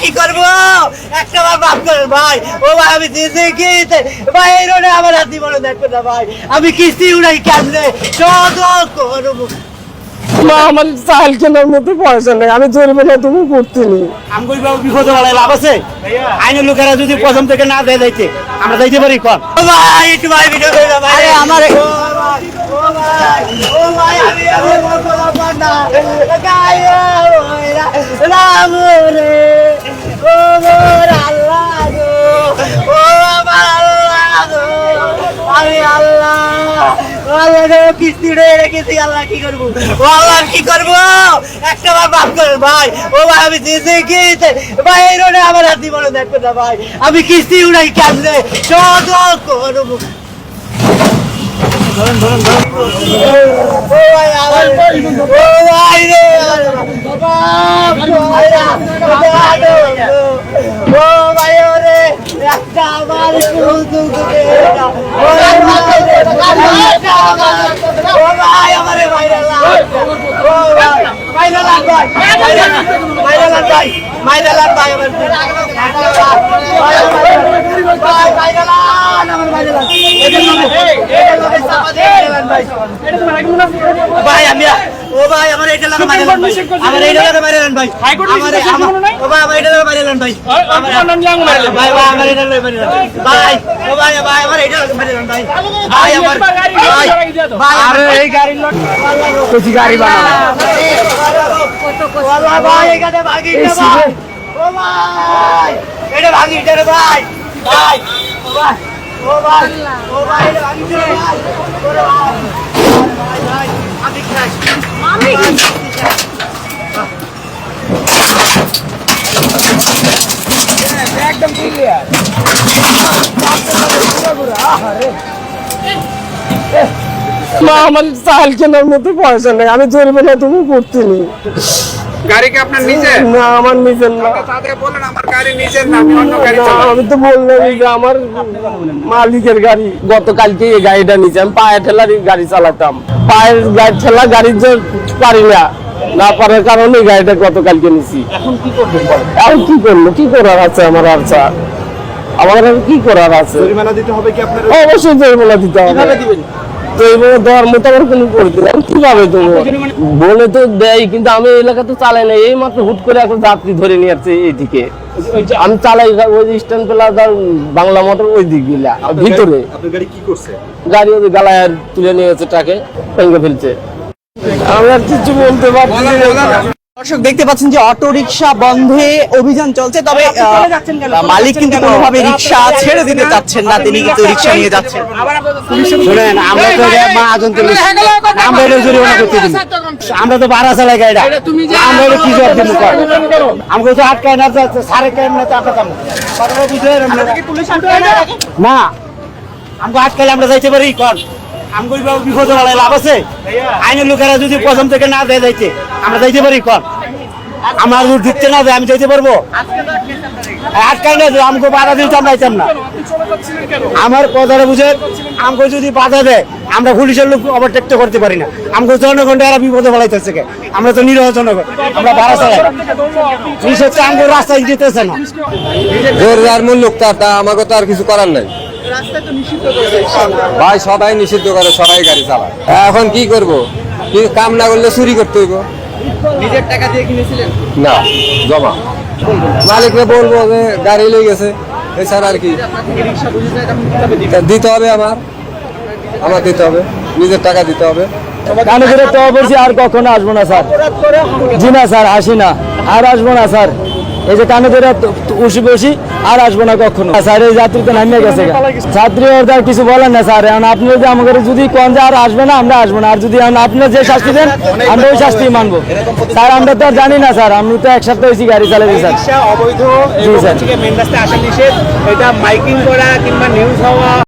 কি করবো একটা বার মাফ করেন ভাই। ও ভাই আমি দিয়েছি কিস্তি ভাই, এই রোডে আমার হাতি বড় দেখবে না ভাই, আমি কিস্তি উড়াই কেমনে করবো। মা আমার চাল কেনার মতো পয়সা নেই, আমি জরিমানা তুমি করতে নি। আমগুই বাবু বিপদে বলায় লাভ আছে? আইনের লোকেরা যদি প্রথম থেকে না দেয় যাইতে, আমরা যাইতে পারি কম। ও ভাই একটু ভাই ভিডিও করে দাও ভাই। আমার ও ভাই আমি না গায়া রাম রে ও মোর আল্লাহ গো, ও আমার আল্লাহ গো, আমি আল্লাহ কিস্তি রেখেছি, আল্লাহ কি করবো, ও আল্লাহ কি করবো একটা বার মাফ করেন ভাই। ও ভাই আমি দিয়েছি কিস্তি ভাই, এই রোডে আমার হাতি বড় দেখবে না ভাই, আমি কিস্তি উড়াই কেমনে করবো। ও ভাই আমার ও ভাই রে ও ভাই ওরে একটা আমার ও ভাই আমারে ভাইরাল ও ভাই ভাইরাল ভাই ভাইরাল ভাই ভাইরাল ভাই আমার ভাই ভাইরাল আমার ভাইরাল ভাই আমি ও ভাই আমার এটা লাগা মাইরাল ভাই, আমার এটা লাগা মাইরাল ভাই, ও ভাই আমার এটা লাগা মাইরাল ভাই, ভাই ভাই আমার এটা লাগা মাইরাল ভাই, ও ভাই ভাই আমার এটা লাগা মাইরাল ভাই, ভাই আমার ভাই আরে এই গাড়ির লোক কোচি গাড়ি বানানো ওয়াল্লাহ ভাই এখানে ভাগি না ভাই, ও ভাই এটা ভাগি রে ভাই, ভাই ও ভাই ও ভাই ও ভাই এটা ভাগি রে ভাই, ওরে ভাই ভাই ভাই আমি খাই আমি একদম ক্লিয়ার মা আমার চাল কেনার মতো পয়সা নেই, আমি জরিমানা তুমি করতে নি। গাড়ি কি আপনার নিজের? না আমার নিজের না। তাদের বলেন আমার গাড়ি নিজের না, আমি অন্য গাড়ি না, চালাই। আমি তো বললাম যে আমার মালিকের গাড়ি, গতকালকে এই গাড়িটা নিয়েছি, আমি পায়ে ঠেলার গাড়ি চালাতাম, পায়ের গাড়ি ঠেলা গাড়ি পারি না, না পারার কারণে গাড়িটা গতকালকে নিয়েছি। এখন কি করবেন বলেন? এখন কি করবো, কি করার আছে আমার? আর স্যার আমার আর কি করার আছে? জরিমানা দিতে হবে কি আপনার? অবশ্যই জরিমানা দিতে হবে। কিভাবে দিবেন? জরিমানা দেওয়ার মতো আমার কোনো পরিস্থিতি নেই। কিভাবে দেবো? বলে তো দেয়, কিন্তু আমি এলাকা তো চালাই না, এই মাত্র হুট করে এখন যাত্রী ধরে নিয়ে আসছে এইদিকে, আমি চালাই ওই স্ট্যান্ড প্লাজার বাংলা মোটর ওই দিক গিলা ভিতরে। আপনার গাড়ি কি করছে? গাড়ি ওই গালায় তুলে নিয়ে গেছে, ট্রাকে ভেঙে ফেলছে। আমি আর কিছু বলতে পারছি না। দর্শক দেখতে পাচ্ছেন যে অটো রিকশা বন্ধে অভিযান চলছে, তবে মালিক কিন্তু কোনোভাবে রিকশা ছেড়ে দিতে চাচ্ছেন না, তিনি কিন্তু রিকশা নিয়ে যাচ্ছেন। শুনেন আমরা তো মহাজন পুলিশ, আমরা এটা জরিমানা করতে দিন, আমরা তো ভাড়া চালাই গাড়িটা, আমরা এটা কি জবাব দিব? আমাকে তো আটকায় না সাড়ে কেমন না, আমাকে আটকাইলে আমরা যাইতে পারি কন? আমগুই বাবু বিপদে বলায় লাভ আছে? আইনের লোকেরা যদি প্রথম থেকে না দেয় যাইতে, আমরা যাইতে পারি কন? আমার ঢুকতে না দেয় আমি যাইতে পারবো? আটকাই না, আমাকে বাধা দিতে আমরা যাইতাম না। আমার কথাটা বুঝে, আমাকে যদি বাধা দেয় আমরা পুলিশের লোক ওভারটেক করতে পারি না, আমাকে জনগণটা এরা বিপদে বলাইতেছে, আমরা তো নিরহ জনগণ, আমরা ভাড়া চালাই, পুলিশ হচ্ছে আমাকে রাস্তায় দিতেছে না। জোরদার মূল লোক তা আমাকে তো আর কিছু করার নাই ভাই, সবাই নিষিদ্ধ করে, সবাই গাড়ি চালায়। এখন কি করব? কি কাম না করলে চুরি করতে হইব। নিজের টাকা দিয়ে কিনেছিলেন? না, জমা মালিককে বলবো যে গাড়ি লই গেছে, এছাড়া আর কি তা দিতে হবে, আমার দিতে হবে, নিজের টাকা দিতে হবে। কানে ধরে তো বলছি আর কখনো আসবো না স্যার। জি না স্যার, আসি না, আর আসবো না স্যার। এই যে কানে ধরে উসি বসি, আর আসবো না কখনো স্যার। এই যাত্রী তো নামিয়ে গেছে, ছাত্রী ওর কিছু বলেন না স্যার। এখন আপনি যদি আমাকে যদি কোন যে আর আসবে না, আমরা আসবো না। আর যদি আপনার যে শাস্তি দেন আমরা ওই শাস্তি মানবো স্যার। আমরা তো আর জানি না স্যার, আমি তো এক সপ্তাহ হয়েছি গাড়ি চালাচ্ছি স্যার। অবৈধ মেন রাস্তায় আসা নিষেধ, এটা মাইকিং করা কিংবা নিউজ হওয়া